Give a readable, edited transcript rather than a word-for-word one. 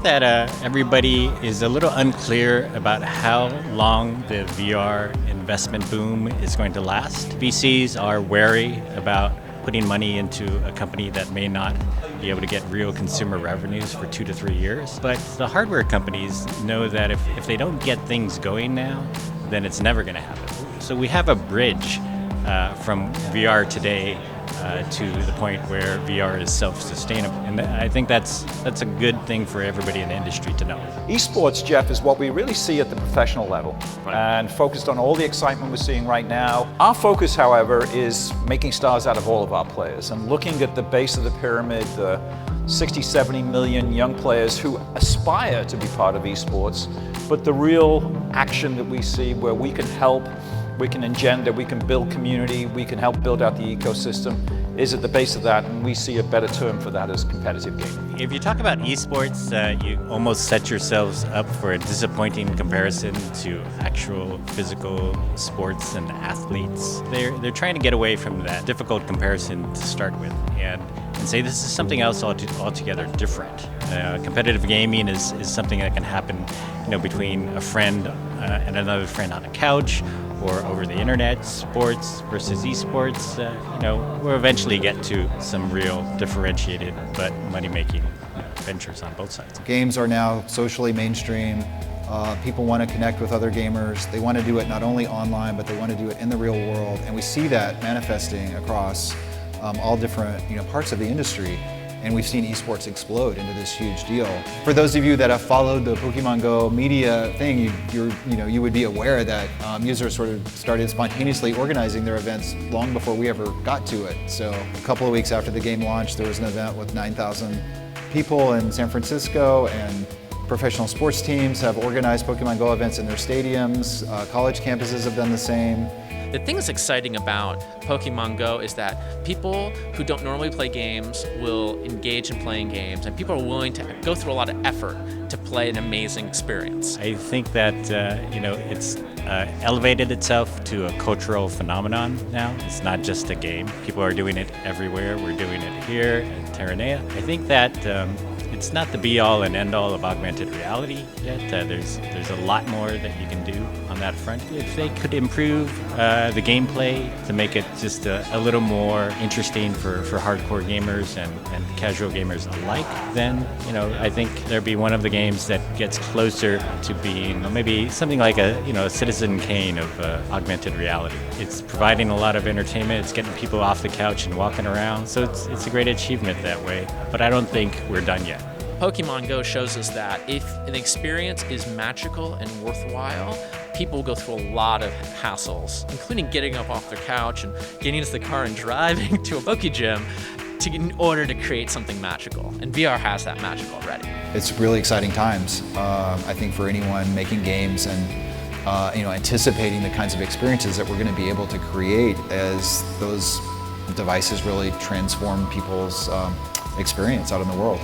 think that everybody is a little unclear about how long the VR investment boom is going to last. VCs are wary about putting money into a company that may not be able to get real consumer revenues for 2 to 3 years. But the hardware companies know that if they don't get things going now, then it's never going to happen. So we have a bridge from VR today to the point where VR is self-sustainable. And I think that's a good thing for everybody in the industry to know. Esports, Jeff, is what we really see at the professional level, and focused on all the excitement we're seeing right now. Our focus, however, is making stars out of all of our players and looking at the base of the pyramid, the 60, 70 million young players who aspire to be part of esports, but the real action that we see where we can help, we can engender, we can build community, we can help build out the ecosystem is at the base of that, and we see a better term for that as competitive gaming. If you talk about esports, you almost set yourselves up for a disappointing comparison to actual physical sports and athletes. They're trying to get away from that difficult comparison to start with and say this is something else altogether different. Competitive gaming is something that can happen, between a friend and another friend on a couch, or over the internet. Sports versus esports, we'll eventually get to some real differentiated but money-making ventures on both sides. Games are now socially mainstream. People want to connect with other gamers. They want to do it not only online, but they want to do it in the real world. And we see that manifesting across all different parts of the industry. And we've seen esports explode into this huge deal. For those of you that have followed the Pokémon GO media thing, you would be aware that users sort of started spontaneously organizing their events long before we ever got to it. So a couple of weeks after the game launched, there was an event with 9,000 people in San Francisco, and professional sports teams have organized Pokémon GO events in their stadiums. College campuses have done the same. The thing that's exciting about Pokémon GO is that people who don't normally play games will engage in playing games, and people are willing to go through a lot of effort to play an amazing experience. I think that it's elevated itself to a cultural phenomenon now. It's not just a game. People are doing it everywhere. We're doing it here in Terranea. I think that it's not the be-all and end-all of augmented reality yet. There's a lot more that you can do on that front. If they could improve the gameplay to make it just a little more interesting for hardcore gamers and casual gamers alike, then I think there'd be one of the games that gets closer to being maybe something like a Citizen Kane of augmented reality. It's providing a lot of entertainment. It's getting people off the couch and walking around. So it's a great achievement that way. But I don't think we're done yet. Pokemon GO shows us that if an experience is magical and worthwhile, people will go through a lot of hassles, including getting up off their couch and getting into the car and driving to a Poke Gym in order to create something magical. And VR has that magic already. It's really exciting times, I think, for anyone making games and anticipating the kinds of experiences that we're going to be able to create as those devices really transform people's experience out in the world.